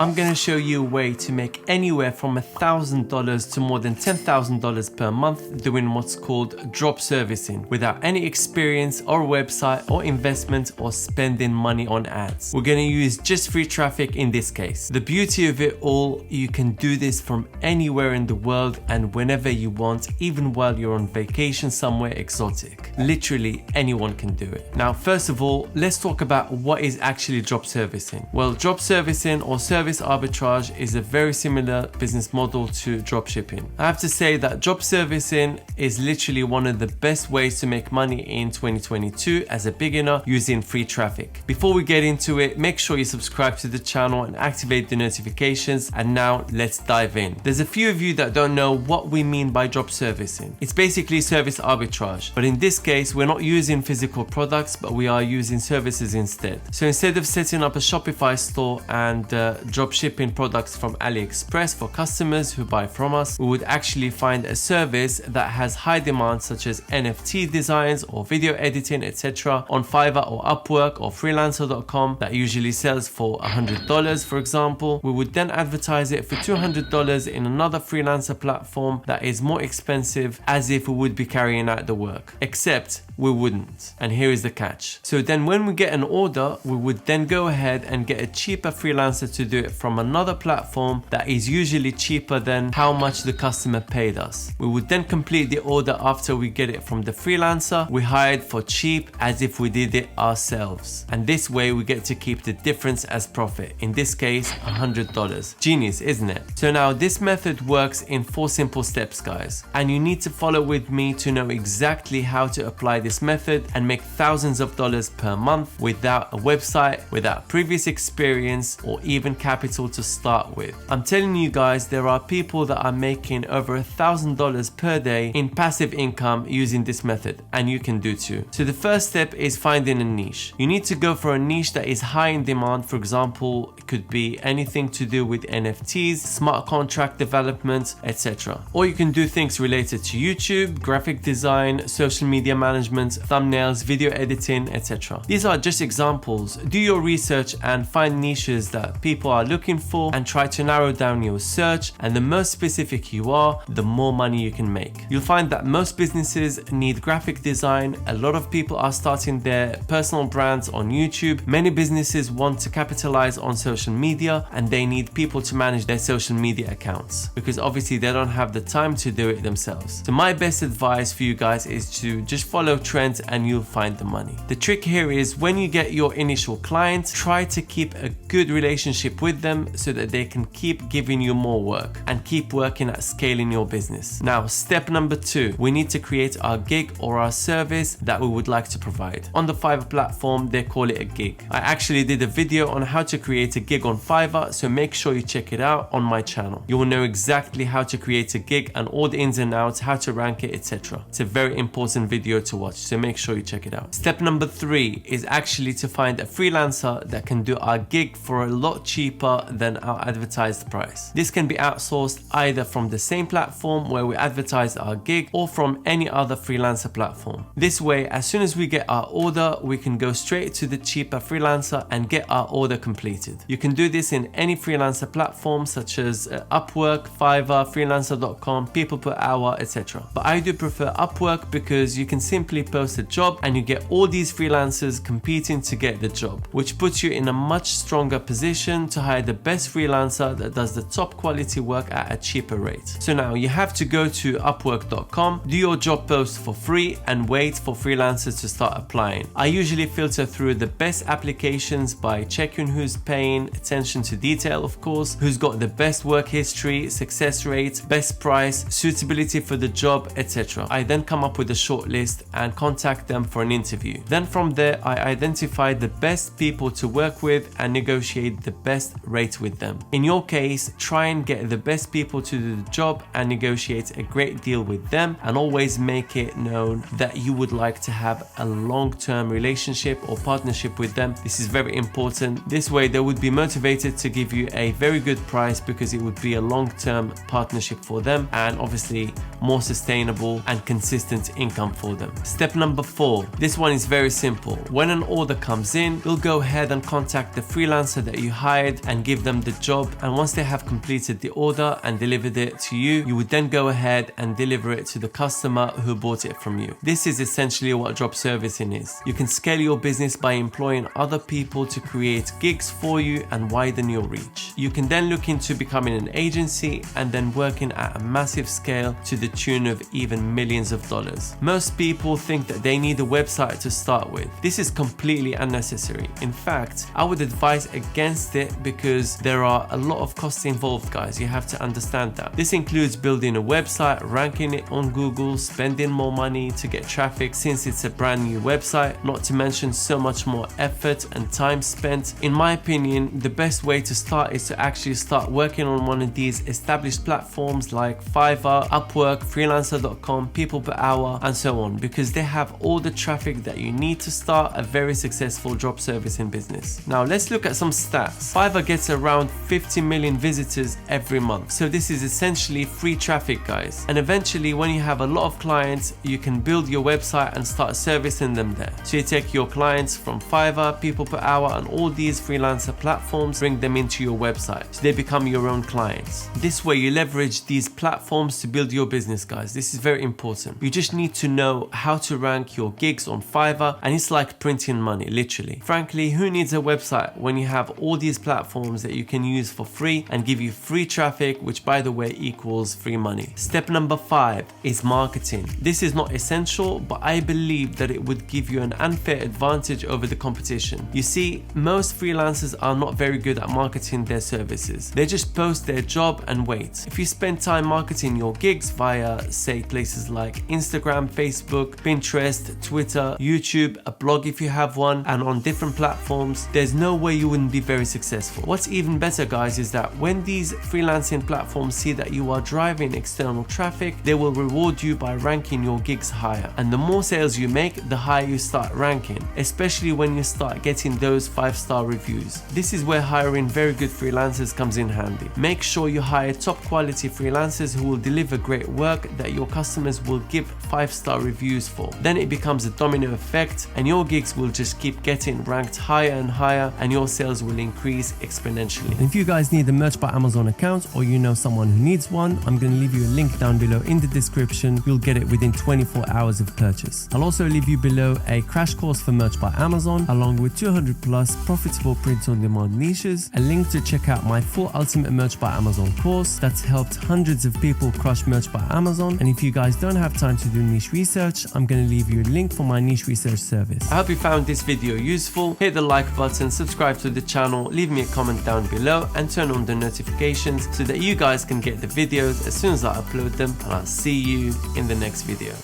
I'm going to show you a way to make anywhere from $1,000 to more than $10,000 per month doing what's called drop servicing without any experience or website or investment or spending money on ads. We're going to use just free traffic in this case. The beauty of it all, you can do this from anywhere in the world and whenever you want, even while you're on vacation somewhere exotic. Literally anyone can do it. Now, first of all, let's talk about what is actually drop servicing. Well, drop servicing or service arbitrage is a very similar business model to drop shipping. I have to say that drop servicing is literally one of the best ways to make money in 2022 as a beginner using free traffic. Before we get into it, make sure you subscribe to the channel and activate the notifications. And now let's dive in. There's a few of you that don't know what we mean by drop servicing. It's basically service arbitrage, but in this case, we're not using physical products, but we are using services instead. So instead of setting up a Shopify store and drop shipping products from AliExpress for customers who buy from us, we would actually find a service that has high demand such as NFT designs or video editing, etc. on Fiverr or Upwork or Freelancer.com that usually sells for $100, for example. We would then advertise it for $200 in another freelancer platform that is more expensive, as if we would be carrying out the work, except we wouldn't. And here is the catch. So then when we get an order, we would then go ahead and get a cheaper freelancer to do it from another platform that is usually cheaper than how much the customer paid us. We would then complete the order after we get it from the freelancer we hired for cheap, as if we did it ourselves. And this way we get to keep the difference as profit. In this case, $100. Genius, isn't it? So now this method works in 4 simple steps, guys. And you need to follow with me to know exactly how to apply this method and make thousands of dollars per month without a website, without previous experience, or even capital to start with. I'm telling you guys, there are people that are making over $1,000 per day in passive income using this method, and you can do too. So the first step is finding a niche. You need to go for a niche that is high in demand. For example, it could be anything to do with NFTs, smart contract development, etc. Or you can do things related to YouTube, graphic design, social media management, thumbnails, video editing, etc. These are just examples. Do your research and find niches that people are looking for and try to narrow down your search, and the more specific you are, the more money you can make. You'll find that most businesses need graphic design. A lot of people are starting their personal brands on YouTube. Many businesses want to capitalize on social media and they need people to manage their social media accounts because obviously they don't have the time to do it themselves. So my best advice for you guys is to just follow trends and you'll find the money. The trick here is when you get your initial client, try to keep a good relationship with them so that they can keep giving you more work and keep working at scaling your business. Now, step number 2, we need to create our gig or our service that we would like to provide. On the Fiverr platform, they call it a gig. I actually did a video on how to create a gig on Fiverr, so make sure you check it out on my channel. You will know exactly how to create a gig and all the ins and outs, how to rank it, etc. It's a very important video to watch, so make sure you check it out. Step number 3 is actually to find a freelancer that can do our gig for a lot cheaper than our advertised price. This can be outsourced either from the same platform where we advertise our gig or from any other freelancer platform. This way, as soon as we get our order, we can go straight to the cheaper freelancer and get our order completed. You can do this in any freelancer platform such as Upwork, Fiverr, Freelancer.com, people per hour, etc. But I do prefer Upwork because you can simply post a job and you get all these freelancers competing to get the job, which puts you in a much stronger position to hire the best freelancer that does the top quality work at a cheaper rate. So now you have to go to Upwork.com, do your job post for free and wait for freelancers to start applying. I usually filter through the best applications by checking who's paying attention to detail, of course, who's got the best work history, success rate, best price, suitability for the job, etc. I then come up with a short list and contact them for an interview. Then from there, I identify the best people to work with and negotiate the best rate with them. In your case, try and get the best people to do the job and negotiate a great deal with them, and always make it known that you would like to have a long-term relationship or partnership with them. This is very important. This way they would be motivated to give you a very good price because it would be a long-term partnership for them and obviously more sustainable and consistent income for them. Step number 4. This one is very simple. When an order comes in, you'll go ahead and contact the freelancer that you hired and give them the job. And once they have completed the order and delivered it to you, you would then go ahead and deliver it to the customer who bought it from you. This is essentially what job servicing is. You can scale your business by employing other people to create gigs for you and widen your reach. You can then look into becoming an agency and then working at a massive scale to the tune of even millions of dollars. Most people think that they need a website to start with. This is completely unnecessary. In fact, I would advise against it because there are a lot of costs involved, guys. You have to understand that. This includes building a website, ranking it on Google, spending more money to get traffic since it's a brand new website, not to mention so much more effort and time spent. In my opinion, the best way to start is to actually start working on one of these established platforms like Fiverr, Upwork, Freelancer.com, People Per Hour, and so on, because they have all the traffic that you need to start a very successful job servicing business. Now let's look at some stats. Fiverr gets around 50 million visitors every month. So this is essentially free traffic, guys. And eventually when you have a lot of clients, you can build your website and start servicing them there. So you take your clients from Fiverr, People Per Hour, and all these freelancer platforms, bring them into your website. So they become your own clients. This way you leverage these platforms to build your business, guys. This is very important. You just need to know how to rank your gigs on Fiverr, and it's like printing money, literally. Frankly, who needs a website when you have all these platforms that you can use for free and give you free traffic, which by the way equals free money. Step number 5 is marketing. This is not essential, but I believe that it would give you an unfair advantage over the competition. You see, most freelancers are not very good at marketing their services. They just post their job and wait. If you spend time marketing your gigs via, say, places like Instagram, Facebook, Pinterest, Twitter, YouTube, a blog if you have one, and on different platforms, there's no way you wouldn't be very successful. What's even better, guys, is that when these freelancing platforms see that you are driving external traffic, they will reward you by ranking your gigs higher. And the more sales you make, the higher you start ranking, especially when you start getting those 5-star reviews. This is where hiring very good freelancers comes in handy. Make sure you hire top quality freelancers who will deliver great work that your customers will give 5-star reviews for. Then it becomes a domino effect and your gigs will just keep getting ranked higher and higher, and your sales will increase exponentially. And if you guys need a Merch by Amazon account, or you know someone who needs one, I'm going to leave you a link down below in the description. You'll get it within 24 hours of purchase. I'll also leave you below a crash course for Merch by Amazon, along with 200 plus profitable print on demand niches, a link to check out my full Ultimate Merch by Amazon course that's helped hundreds of people crush Merch by Amazon. And if you guys don't have time to do niche research, I'm going to leave you a link for my niche research service. I hope you found this video useful. Hit the like button, subscribe to the channel, leave me a comment down below, and turn on the notifications so that you guys can get the videos as soon as I upload them. And I'll see you in the next video.